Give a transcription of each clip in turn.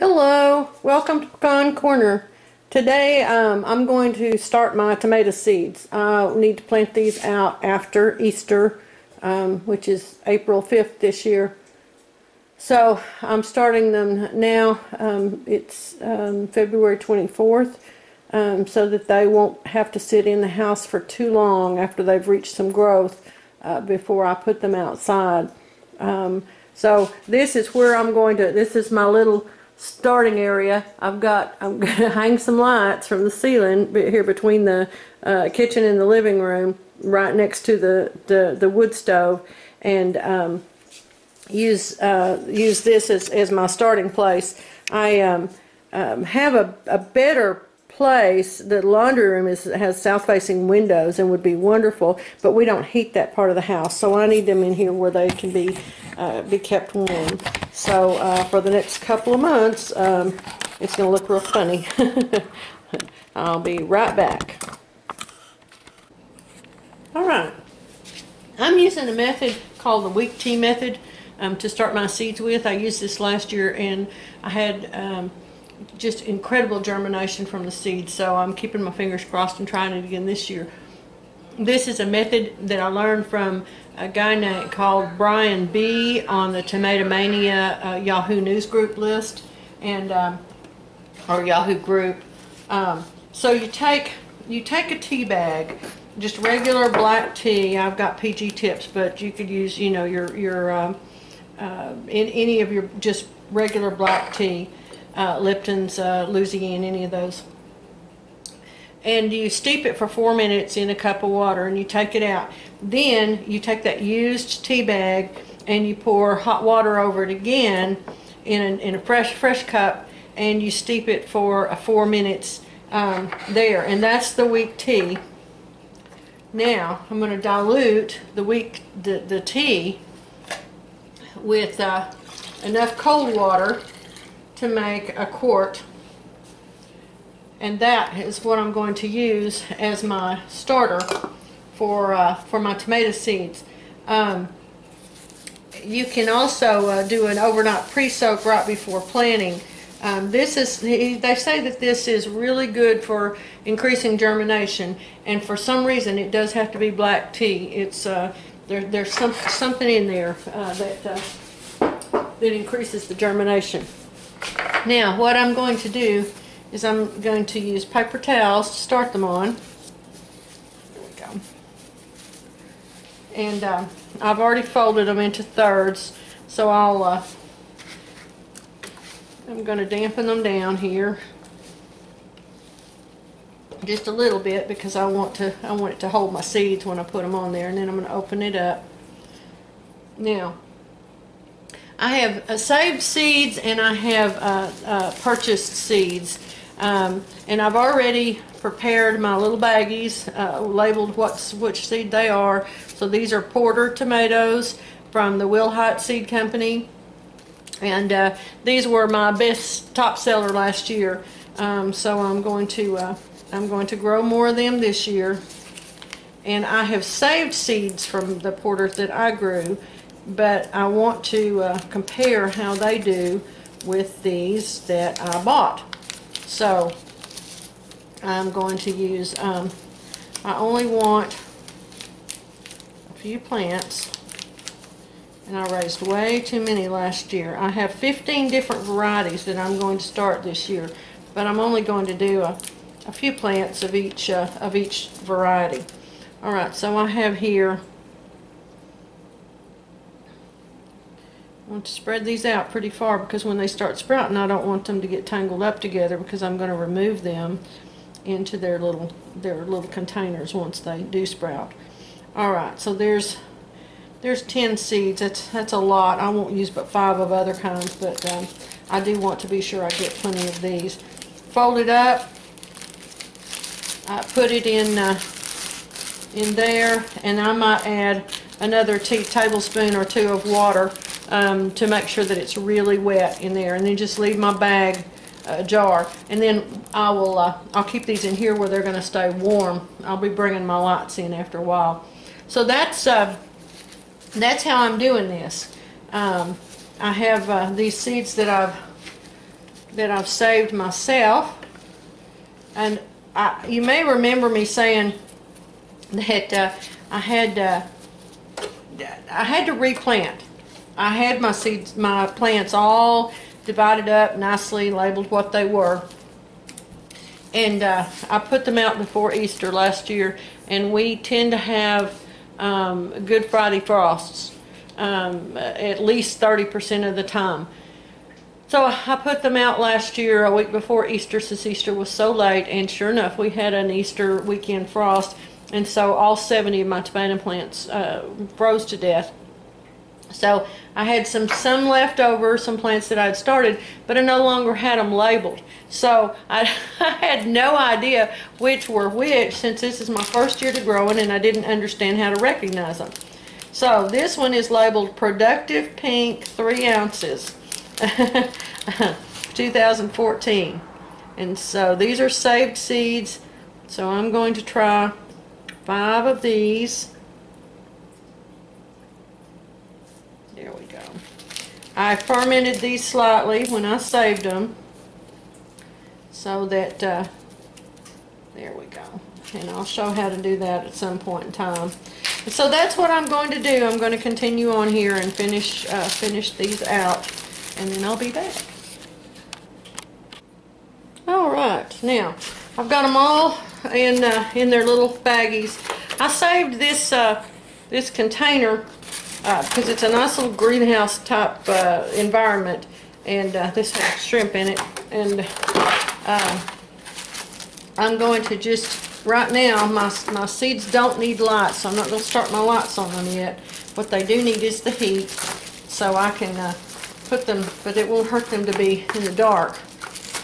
Hello, welcome to Pecan Corner. Today I'm going to start my tomato seeds. I need to plant these out after Easter, which is April 5th this year. So I'm starting them now. It's February 24th, so that they won't have to sit in the house for too long after they've reached some growth before I put them outside. So this is where I'm going to, this is my little starting area. I'm going to hang some lights from the ceiling here between the kitchen and the living room, right next to the wood stove, and use this as my starting place. I have a better place. The laundry room has south-facing windows and would be wonderful, but we don't heat that part of the house, so I need them in here where they can be kept warm. So for the next couple of months, it's going to look real funny. I'll be right back. Alright, I'm using a method called the weak tea method to start my seeds with. I used this last year and I had just incredible germination from the seeds, so I'm keeping my fingers crossed and trying it again this year. This is a method that I learned from a guy called Byron B on the TomatoMania Yahoo News Group list, and or Yahoo Group. So you take a tea bag, just regular black tea. I've got PG Tips, but you could use, you know, your any of your just regular black tea. Lipton's, Louisiana, any of those. And you steep it for 4 minutes in a cup of water and you take it out. Then you take that used tea bag and you pour hot water over it again in a fresh cup, and you steep it for 4 minutes there. And that's the weak tea. Now I'm going to dilute the tea with enough cold water to make a quart, and that is what I'm going to use as my starter for my tomato seeds. You can also do an overnight pre-soak right before planting. They say that this is really good for increasing germination, and for some reason it does have to be black tea. It's there's something in there that increases the germination. Now, what I'm going to do is I'm going to use paper towels to start them on. There we go. And I've already folded them into thirds, so I'm going to dampen them down here just a little bit, because I want it to hold my seeds when I put them on there, and then I'm going to open it up. Now, I have saved seeds and I have purchased seeds, and I've already prepared my little baggies, labeled which seed they are. So these are Porter tomatoes from the Wilhite Seed Company, and these were my best top seller last year. So I'm going to grow more of them this year, and I have saved seeds from the Porters that I grew, but I want to compare how they do with these that I bought. So I'm going to use, I only want a few plants, and I raised way too many last year. I have 15 different varieties that I'm going to start this year, but I'm only going to do a few plants of each variety. Alright, so I have here, I want to spread these out pretty far, because when they start sprouting I don't want them to get tangled up together, because I'm going to remove them into their little containers once they do sprout. Alright, so there's 10 seeds. That's a lot. I won't use but 5 of other kinds, but I do want to be sure I get plenty of these. Fold it up, put it in there, and I might add another tablespoon or 2 of water to make sure that it's really wet in there, and then just leave my bag jar, and then I'll keep these in here where they're going to stay warm. I'll be bringing my lights in after a while. So that's how I'm doing this. I have these seeds that I've that I've saved myself. And you may remember me saying that I had to replant. I had my seeds, my plants all divided up nicely, labeled what they were. And I put them out before Easter last year, and we tend to have Good Friday frosts at least 30% of the time. So I put them out last year a week before Easter, since Easter was so late, and sure enough we had an Easter weekend frost, and so all 70 of my tomato plants froze to death. So I had some left over, some plants that I'd started, but I no longer had them labeled. So I had no idea which were which, since this is my first year to growing and I didn't understand how to recognize them. So this one is labeled Productive Pink, 3 ounces, 2014. And so these are saved seeds. So I'm going to try 5 of these. There we go. I fermented these slightly when I saved them, so that there we go. And I'll show how to do that at some point in time. And so that's what I'm going to do. I'm going to continue on here and finish these out, and then I'll be back. All right, now I've got them all in their little baggies. I saved this this container because it's a nice little greenhouse type environment, and this has shrimp in it, and I'm going to just, right now my seeds don't need lights, so I'm not going to start my lights on them yet. What they do need is the heat, so I can put them, but it won't hurt them to be in the dark,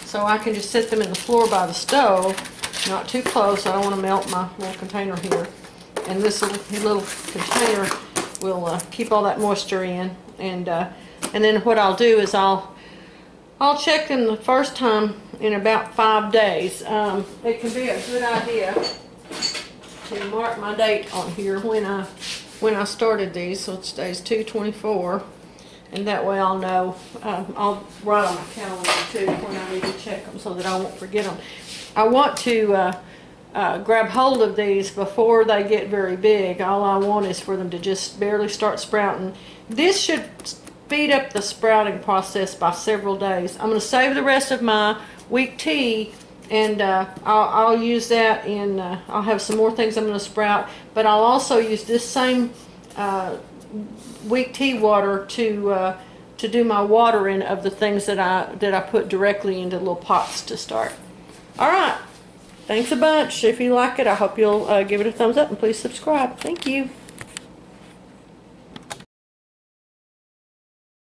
so I can just set them in the floor by the stove, not too close. I don't want to melt my little container here, and this little container will keep all that moisture in, and then what I'll do is I'll check them the first time in about 5 days. It can be a good idea to mark my date on here when I started these. So it's days 2/24, and that way I'll know. I'll write on my calendar too when I need to check them, so that I won't forget them. I want to grab hold of these before they get very big. All I want is for them to just barely start sprouting. This should speed up the sprouting process by several days. I'm going to save the rest of my weak tea, and I'll use that in, I'll have some more things I'm going to sprout, but I'll also use this same weak tea water to do my watering of the things that I put directly into little pots to start. All right. Thanks a bunch. If you like it, I hope you'll give it a thumbs up, and please subscribe. Thank you.